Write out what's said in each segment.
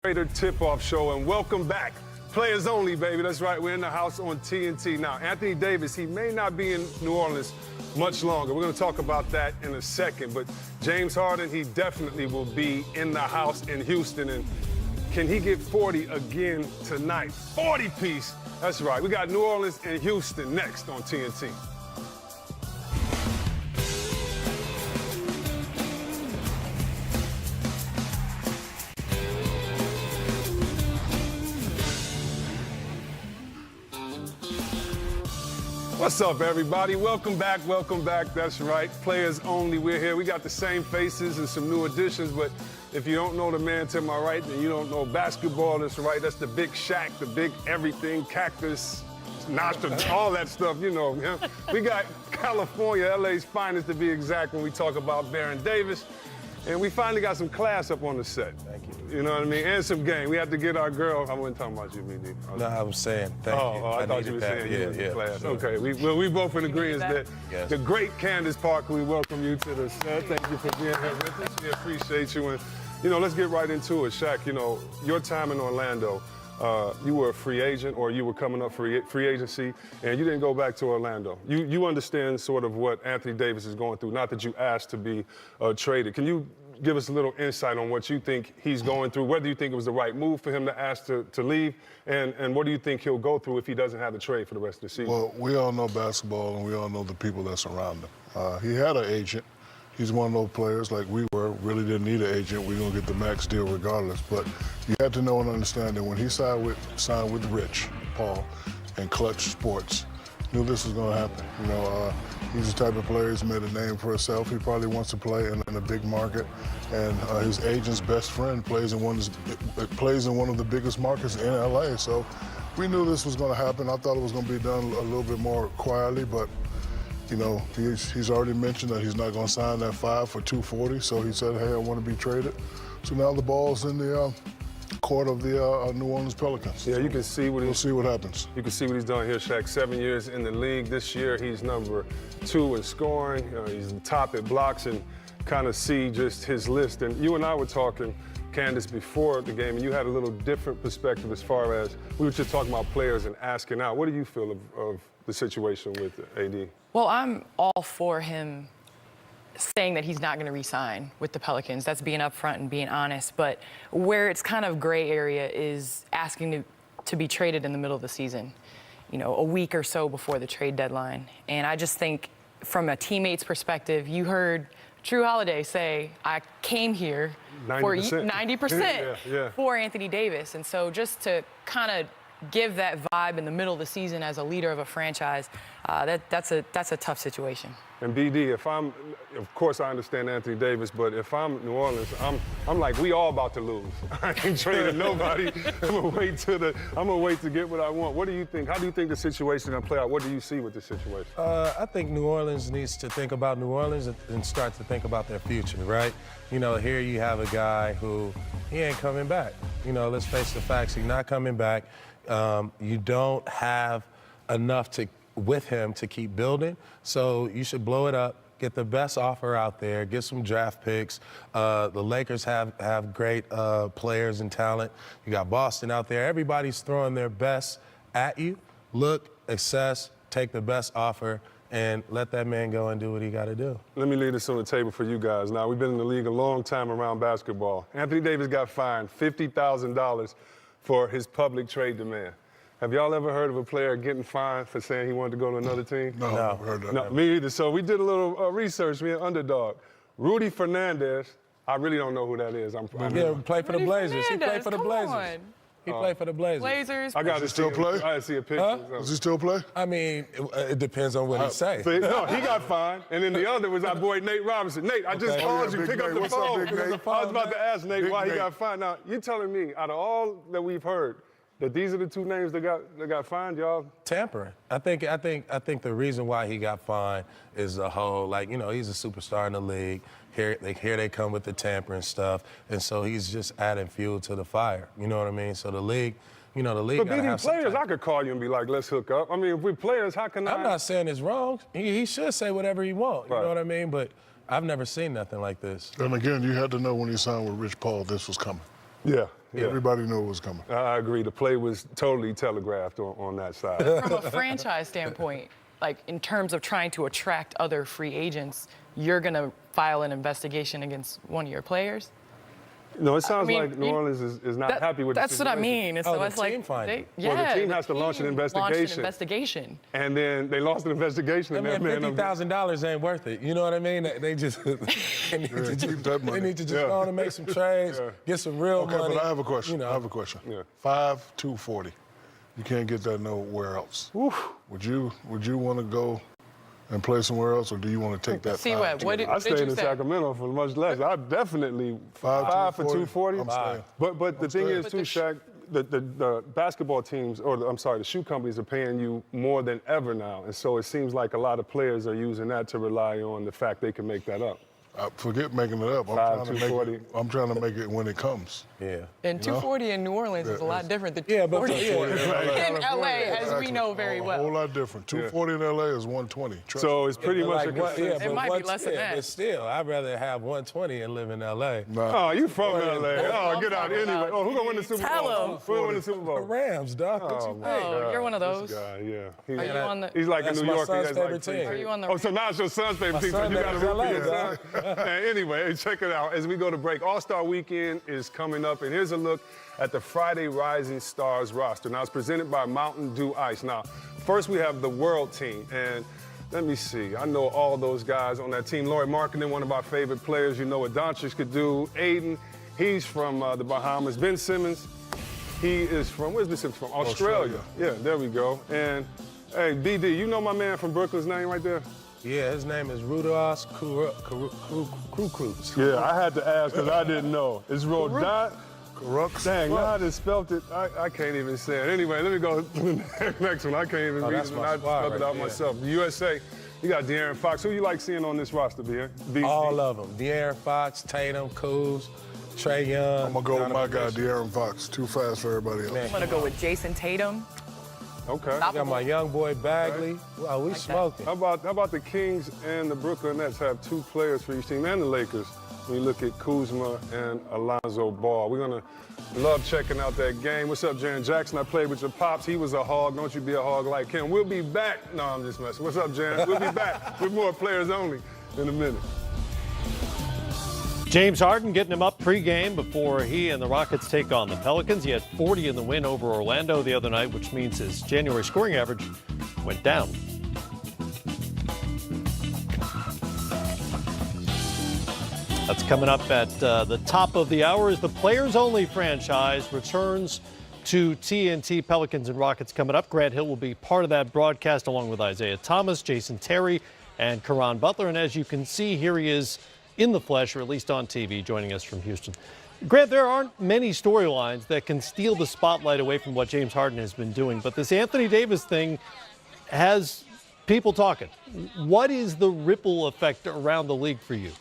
Trader Tip-Off Show, and welcome back. Players only, baby. That's right. We're in the house on TNT. Now, Anthony Davis, he may not be in New Orleans much longer. We're going to talk about that in a second. But James Harden, he definitely will be in the house in Houston. And can he get 40 again tonight? 40-piece. That's right. We got New Orleans and Houston next on TNT. What's up, everybody? Welcome back, welcome back. That's right, players only. We're here. We got the same faces and some new additions, but if you don't know the man to my right, then you don't know basketball. That's right, that's the big Shaq, the big everything, Cactus, Nostra, all that stuff, you know. We got California, LA's finest to be exact, when we talk about Baron Davis. And we finally got some class up on the set. Thank you. You know what I mean? And some game. We have to get our girl. I wasn't talking about you, BD. No, I was saying thank you. I thought you were saying you yeah, class. Sure. Okay, we both in agreement that yes. The great Candace Parker, we welcome you to the set. Thank you for being here with us. We appreciate you. And, you know, let's get right into it. Shaq, you know, your time in Orlando, you were a free agent, or you were coming up for free agency, and you didn't go back to Orlando. You understand sort of what Anthony Davis is going through, not that you asked to be traded. Can you give us a little insight on what you think he's going through, whether you think it was the right move for him to ask to leave, and what do you think he'll go through if he doesn't have the trade for the rest of the season? Well, we all know basketball, and we all know the people that surround him. He had an agent. He's one of those players like we were, really didn't need an agent. We're going to get the max deal regardless. But you have to know and understand that when he signed with Rich Paul and Clutch Sports, knew this was going to happen. You know, he's the type of player who's made a name for himself. He probably wants to play in a big market, and his agent's best friend plays in one of the biggest markets in LA. So we knew this was going to happen. I thought it was going to be done a little bit more quietly, but you know, he's already mentioned that he's not going to sign that 5 for $240. So he said, "Hey, I want to be traded." So now the ball's in the court of the New Orleans Pelicans. Yeah, you can see what we'll see what happens. You can see what he's done here, Shaq. 7 years in the league. This year, he's number 2 in scoring. He's the top at blocks, and kind of see just his list. And you and I were talking, Candace, before the game, and you had a little different perspective as far as we were just talking about players and asking out. What do you feel of the situation with AD? Well, I'm all for him saying that he's not going to re-sign with the Pelicans. That's being upfront and being honest. But where it's kind of gray area is asking to be traded in the middle of the season, you know, a week or so before the trade deadline. And I just think from a teammate's perspective, you heard Drew Holiday say, I came here 90%. for 90% yeah. for Anthony Davis. And so just to kind of give that vibe in the middle of the season as a leader of a franchise, that's a tough situation. And BD, of course I understand Anthony Davis, but if I'm New Orleans, I'm like, we all about to lose. I ain't trading nobody. I'm gonna wait to get what I want. What do you think? How do you think the situation gonna play out? What do you see with the situation? I think New Orleans needs to think about New Orleans and start to think about their future, right? You know, here you have a guy who, he ain't coming back. You know, let's face the facts, he's not coming back. You don't have enough with him to keep building, so you should blow it up, get the best offer out there, get some draft picks. The Lakers have great players and talent. You got Boston out there. Everybody's throwing their best at you. Look, assess, take the best offer, and let that man go and do what he got to do. Let me leave this on the table for you guys. Now, we've been in the league a long time around basketball. Anthony Davis got fined $50,000 for his public trade demand. Have y'all ever heard of a player getting fined for saying he wanted to go to another team? No, I've never heard that. No, me either. So we did a little research, me and Underdog. Rudy Fernandez, I really don't know who that is. Play for the Blazers. He played for the Blazers. He played for the Blazers. Blazers. I got to still play? I see a picture. Huh? Does he still play? I mean, it depends on what he say. No, he got fined. And then the other was our boy Nate Robinson. Nate, I just called you. Pick up the phone. I was about to ask Nate why he got fined. Now, you're telling me, out of all that we've heard, that these are the 2 names that got fined, y'all? Tampering. I think the reason why he got fined is the whole, like, you know, he's a superstar in the league. Here they come with the tampering stuff, and so he's just adding fuel to the fire. You know what I mean? So the league, you know, the league. But being players, I could call you and be like, let's hook up. I mean, if we're players, how can I'm not saying it's wrong. He should say whatever he wants. Right. You know what I mean? But I've never seen nothing like this. And again, you had to know when he signed with Rich Paul, this was coming. Yeah. Everybody knew it was coming. I agree. The play was totally telegraphed on that side. From a franchise standpoint, like in terms of trying to attract other free agents, you're going to file an investigation against one of your players? No, it sounds like New Orleans is not happy with That's the what I situation. mean. And so it's like, Well, the team has to launch an investigation. And then they launched an investigation. I mean, $50,000 ain't worth it. You know what I mean? They just they need to just go on and make some trades, get some real money. Okay, but I have a question. You know. I have a question. Yeah. 5-2-40. You can't get that nowhere else. Oof. Would you want to go and play somewhere else, or do you want to take that? See what? What did I stayed you in say? Sacramento for much less. I definitely 5 for 240. But the thing is, too, Shaq, the basketball teams, the shoe companies are paying you more than ever now. And so it seems like a lot of players are using that to rely on the fact they can make that up. Forget making it up. I'm trying to make it when it comes. Yeah. And 240 in New Orleans is a lot different than Yeah, but 240 in LA, as we know very well. A whole lot different. 240 in LA is 120. So it's pretty much a consensus. It might be less than that. But still, I'd rather have 120 and live in LA. Oh, you from LA. Oh, get out anyway. Oh, who's going to win the Super Bowl? Tell him. Who's going to win the Super The Bowl? Rams, dog. What you think? Oh, you're one of those. This guy, yeah. Are you on the? He's like That's a New my Yorker. son's favorite team. Are you on the? Oh, so now it's your son's favorite team, so son you got to is root for LA, your son. And anyway, check it out. As we go to break, All-Star Weekend is coming up, and here's a look at the Friday Rising Stars roster. Now, it's presented by Mountain Dew Ice. Now, first we have the World Team, and let me see. I know all those guys on that team. Laurie Markkinen, one of our favorite players. You know what Doncic could do. Aiden, he's from the Bahamas. Ben Simmons, he is from, where's Ben Simmons from? Australia. Yeah, there we go. And, hey, BD, you know my man from Brooklyn's name right there? Yeah, his name is Rudolph Kukruz. Yeah, I had to ask because I didn't know. It's Rodot. Dang, now I just spelled it. I can't even say it. Anyway, let me go to the next one. I can't even read it. I spelled it out myself. The USA, you got De'Aaron Fox. Who you like seeing on this roster, BD? All of them. De'Aaron Fox, Tatum, Kuz, Trae Young. I'm going to go with my guy, De'Aaron Fox. Too fast for everybody else. I'm gonna go with Jason Tatum. Okay. I got my young boy Bagley. Wow, we smoking. How about the Kings and the Brooklyn Nets have 2 players for each team, and the Lakers, when you look at Kuzma and Alonzo Ball. We're going to love checking out that game. What's up, Jan Jackson? I played with your pops. He was a hog. Don't you be a hog like him. We'll be back. No, I'm just messing. What's up, Jan? We'll be back with more Players Only in a minute. James Harden getting him up pregame before he and the Rockets take on the Pelicans. He had 40 in the win over Orlando the other night, which means his January scoring average went down. That's coming up at the top of the hour as the Players Only franchise returns to TNT. Pelicans and Rockets coming up. Grant Hill will be part of that broadcast along with Isaiah Thomas, Jason Terry, and Karan Butler. And as you can see, here he is in the flesh, or at least on TV, joining us from Houston. Grant, there aren't many storylines that can steal the spotlight away from what James Harden has been doing, but this Anthony Davis thing has people talking. What is the ripple effect around the league for you?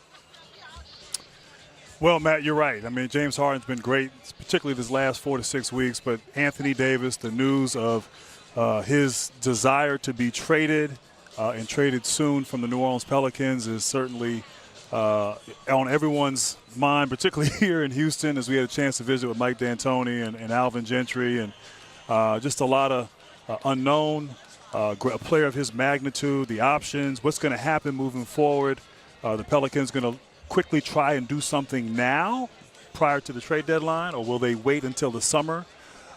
Well, Matt, you're right. I mean, James Harden's been great, particularly this last 4 to 6 weeks, but Anthony Davis, the news of his desire to be traded and traded soon from the New Orleans Pelicans is certainly on everyone's mind, particularly here in Houston, as we had a chance to visit with Mike D'Antoni and Alvin Gentry, and just a lot of unknown, a player of his magnitude, the options, what's going to happen moving forward. The Pelicans going to quickly try and do something now prior to the trade deadline, or will they wait until the summer?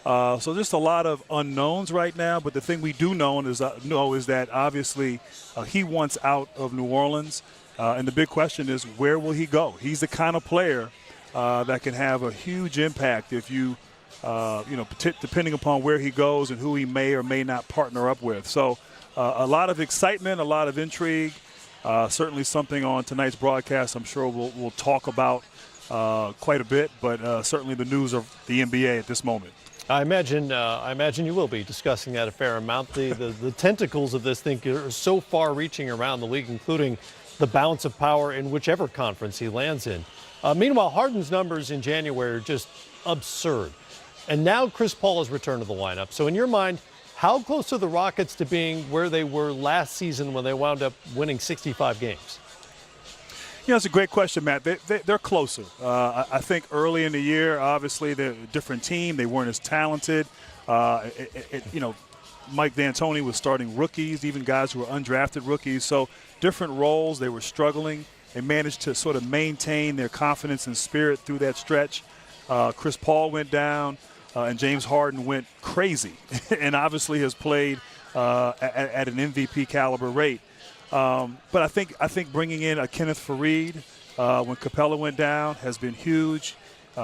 So just a lot of unknowns right now, but the thing we do know is that obviously he wants out of New Orleans. And the big question is, where will he go? He's the kind of player that can have a huge impact if depending upon where he goes and who he may or may not partner up with. So a lot of excitement, a lot of intrigue. Certainly something on tonight's broadcast I'm sure we'll talk about quite a bit, but certainly the news of the NBA at this moment. I imagine you will be discussing that a fair amount. The tentacles of this thing are so far-reaching around the league, including the balance of power in whichever conference he lands in. Meanwhile, Harden's numbers in January are just absurd. And now Chris Paul has returned to the lineup. So in your mind, how close are the Rockets to being where they were last season when they wound up winning 65 games? That's a great question, Matt. They're closer. I think early in the year, obviously, they're a different team. They weren't as talented. Mike D'Antoni was starting rookies, even guys who were undrafted rookies. So different roles. They were struggling. They managed to sort of maintain their confidence and spirit through that stretch. Chris Paul went down, and James Harden went crazy and obviously has played at an MVP caliber rate. But I think bringing in a Kenneth Faried when Capella went down has been huge.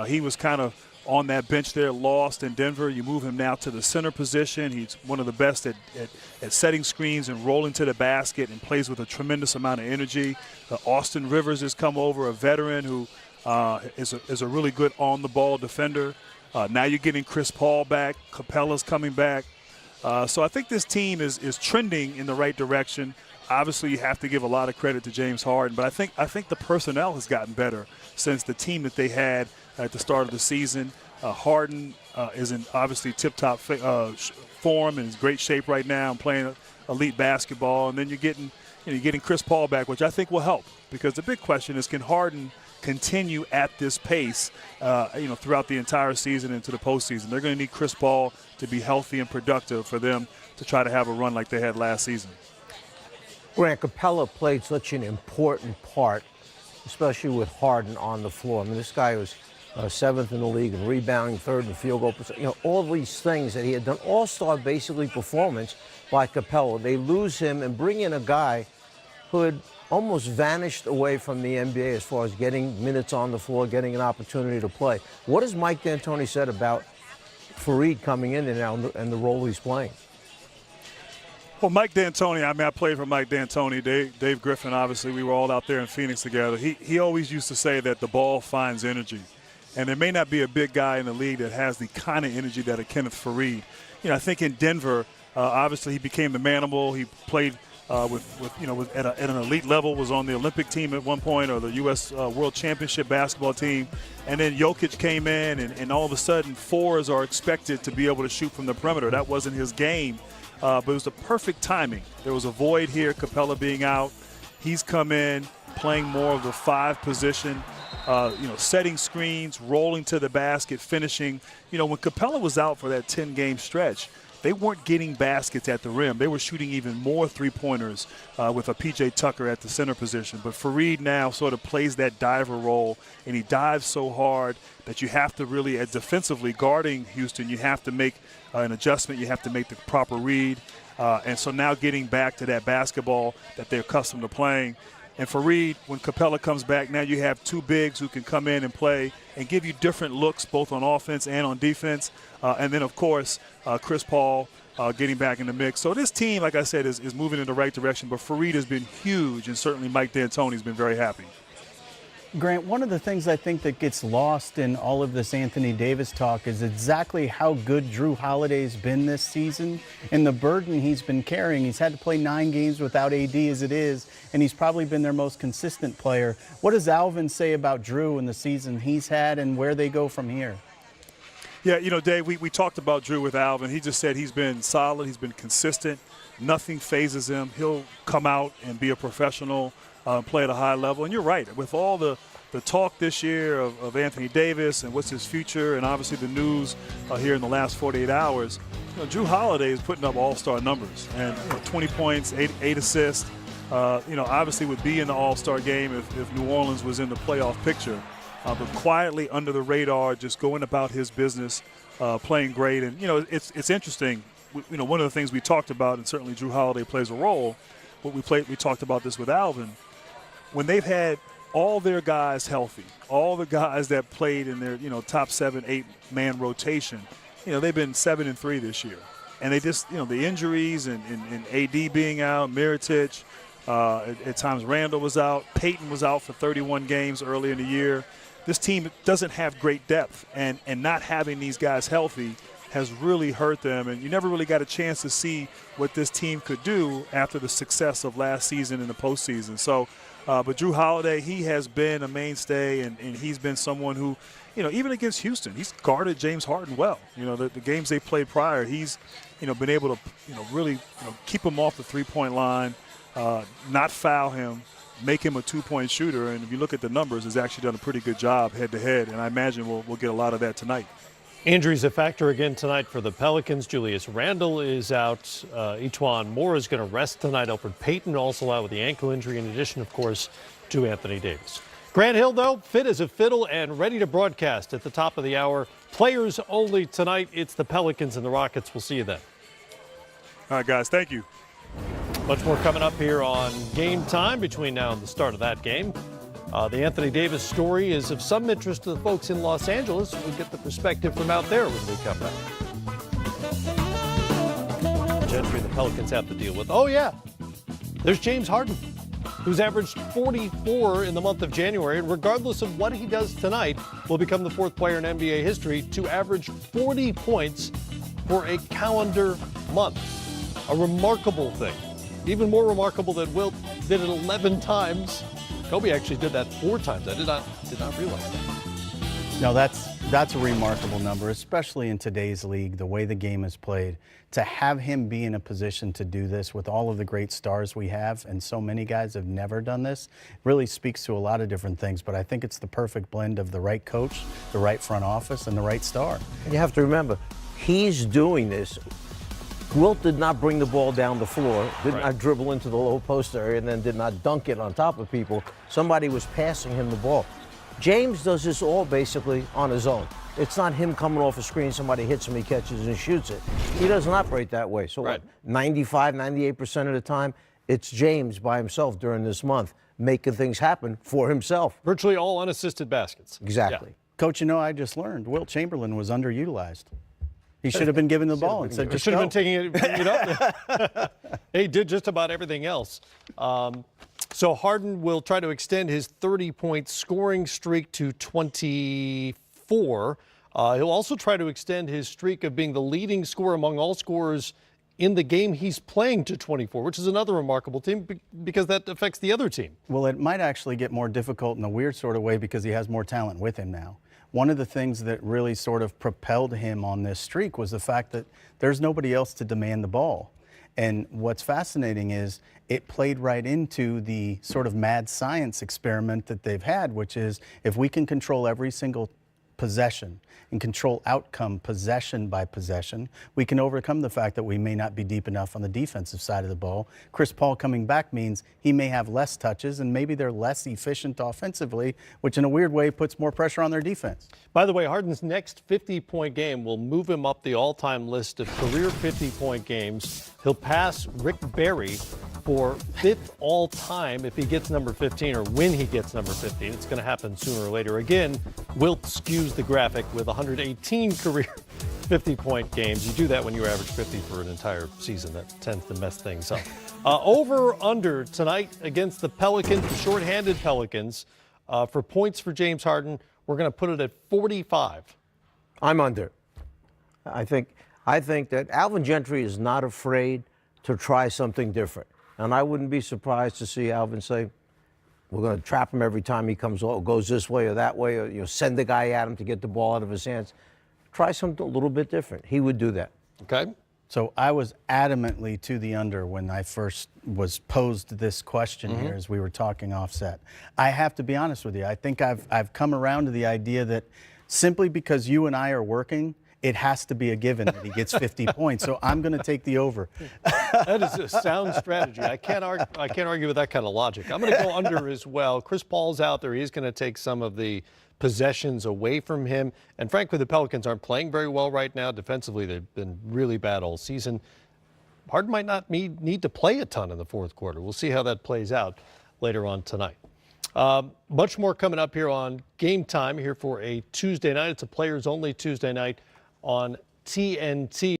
He was kind of on that bench there, lost in Denver. You move him now to the center position. He's one of the best at setting screens and rolling to the basket and plays with a tremendous amount of energy. Austin Rivers has come over, a veteran who is a really good on-the-ball defender. Now you're getting Chris Paul back. Capella's coming back. So I think this team is trending in the right direction. Obviously, you have to give a lot of credit to James Harden, but I think the personnel has gotten better since the team that they had at the start of the season. Harden is in obviously tip-top form and is great shape right now and playing elite basketball. And then you're getting Chris Paul back, which I think will help, because the big question is, can Harden continue at this pace throughout the entire season into the postseason? They're going to need Chris Paul to be healthy and productive for them to try to have a run like they had last season. Grant, Capella played such an important part, especially with Harden on the floor. I mean, this guy was 7th in the league in rebounding, 3rd in field goal percent. All these things that he had done, all-star basically performance by Capella. They lose him and bring in a guy who had almost vanished away from the NBA as far as getting minutes on the floor, getting an opportunity to play. What has Mike D'Antoni said about Faried coming in now and the role he's playing? Well, Mike D'Antoni, I played for Mike D'Antoni. Dave Griffin, obviously, we were all out there in Phoenix together. He always used to say that the ball finds energy. And there may not be a big guy in the league that has the kind of energy that a Kenneth Faried. I think in Denver, obviously he became the manimal. He played at an elite level, was on the Olympic team at one point, or the U.S. World Championship basketball team. And then Jokic came in, and all of a sudden fours are expected to be able to shoot from the perimeter. That wasn't his game. But it was the perfect timing. There was a void here, Capella being out. He's come in, playing more of the 5 position, setting screens, rolling to the basket, finishing. When Capella was out for that 10-game stretch, they weren't getting baskets at the rim. They were shooting even more three-pointers with a P.J. Tucker at the center position. But Faried now sort of plays that diver role, and he dives so hard that you have to really, defensively guarding Houston, you have to make an adjustment. You have to make the proper read. And so now getting back to that basketball that they're accustomed to playing. And Faried, when Capella comes back, now you have 2 bigs who can come in and play and give you different looks both on offense and on defense. And then, of course, Chris Paul getting back in the mix. So this team, like I said, is moving in the right direction. But Faried has been huge, and certainly Mike D'Antoni has been very happy. Grant, one of the things I think that gets lost in all of this Anthony Davis talk is exactly how good Drew Holiday's been this season and the burden he's been carrying. He's had to play 9 games without AD as it is, and he's probably been their most consistent player. What does Alvin say about Drew and the season he's had and where they go from here? Yeah, Dave, we talked about Drew with Alvin. He just said he's been solid, he's been consistent, nothing phases him. He'll come out and be a professional, play at a high level. And you're right, with all the talk this year of Anthony Davis and what's his future, and obviously the news here in the last 48 hours, Drew Holiday is putting up all-star numbers, and 20 points, 8 assists. Obviously would be in the all-star game if New Orleans was in the playoff picture. But quietly under the radar, just going about his business, playing great. And, it's interesting. One of the things we talked about, and certainly Drew Holiday plays a role, but we talked about this with Alvin. When they've had all their guys healthy, all the guys that played in their, top 7, 8-man rotation, they've been 7-3 this year. And they just, the injuries and AD being out, Mirotic, at times Randall was out, Peyton was out for 31 games early in the year. This team doesn't have great depth, and not having these guys healthy has really hurt them, and you never really got a chance to see what this team could do after the success of last season in the postseason. So, but Drew Holiday, he has been a mainstay, and he's been someone who, even against Houston, he's guarded James Harden well. The games they played prior, he's, been able to, really keep him off the three-point line, not foul him. make him a two-point shooter. And if you look at the numbers, he's actually done a pretty good job head-to-head, and I imagine we'll get a lot of that tonight. Injuries a factor again tonight for the Pelicans. Julius Randle is out. Etuan Moore is going to rest tonight. Elfrid Payton also out with the ankle injury, in addition, of course, to Anthony Davis. Grant Hill, though, fit as a fiddle and ready to broadcast at the top of the hour. Players only tonight. It's the Pelicans and the Rockets. We'll see you then. All right, guys, thank you. Much more coming up here on Game Time between now and the start of that game. The Anthony Davis story is of some interest to the folks in Los Angeles. We'll get the perspective from out there when we come back. Gentry the Pelicans have to deal with. Oh, yeah. There's James Harden, who's averaged 44 in the month of January, and regardless of what he does tonight, will become the fourth player in NBA history to average 40 points for a calendar month. A remarkable thing. Even more remarkable that Wilt did it 11 times. Kobe actually did that 4 times. I did not realize that. No, that's a remarkable number, especially in today's league, the way the game is played. To have him be in a position to do this with all of the great stars we have, and so many guys have never done this, really speaks to a lot of different things. But I think it's the perfect blend of the right coach, the right front office, and the right star. You have to remember, he's doing this. Wilt did not bring the ball down the floor, did not dribble into the low post area, and then did not dunk it on top of people. Somebody was passing him the ball. James does this all basically on his own. It's not him coming off a screen, somebody hits him, he catches and shoots it. He doesn't operate that way. So what, 95, 98% of the time, it's James by himself during this month making things happen for himself. Virtually all unassisted baskets. Exactly. Yeah. Coach, I just learned Wilt Chamberlain was underutilized. He should have been given the ball and said, just should have go. been taking it up. He did just about everything else. So Harden will try to extend his 30-point scoring streak to 24. He'll also try to extend his streak of being the leading scorer among all scorers in the game he's playing to 24, which is another remarkable team because that affects the other team. Well, it might actually get more difficult in a weird sort of way because he has more talent with him now. One of the things that really sort of propelled him on this streak was the fact that there's nobody else to demand the ball. And what's fascinating is it played right into the sort of mad science experiment that they've had, which is if we can control every single possession and control outcome possession by possession, we can overcome the fact that we may not be deep enough on the defensive side of the ball. Chris Paul coming back means he may have less touches and maybe they're less efficient offensively, which in a weird way puts more pressure on their defense. By the way, Harden's next 50-point game will move him up the all-time list of career 50-point games. He'll pass Rick Barry for 5th all-time if he gets number 15 or when he gets number 15. It's going to happen sooner or later. Again, Wilt skews the graphic with 118 career 50-point games. You do that when you average 50 for an entire season. That tends to mess things up. Over under tonight against the Pelicans, the shorthanded Pelicans, for points for James Harden, we're going to put it at 45. I'm under. I think that Alvin Gentry is not afraid to try something different. And I wouldn't be surprised to see Alvin say, we're going to trap him every time he comes, goes this way or that way, or send the guy at him to get the ball out of his hands. Try something a little bit different. He would do that. Okay. So I was adamantly to the under when I first was posed this question here as we were talking offset. I have to be honest with you. I think I've come around to the idea that simply because you and I are working, it has to be a given that he gets 50 points. So I'm going to take the over. That is a sound strategy. I can't argue with that kind of logic. I'm going to go under as well. Chris Paul's out there. He's going to take some of the possessions away from him. And frankly, the Pelicans aren't playing very well right now. Defensively, they've been really bad all season. Harden might not need to play a ton in the fourth quarter. We'll see how that plays out later on tonight. Much more coming up here on Game Time here for a Tuesday night. It's a players-only Tuesday night on TNT.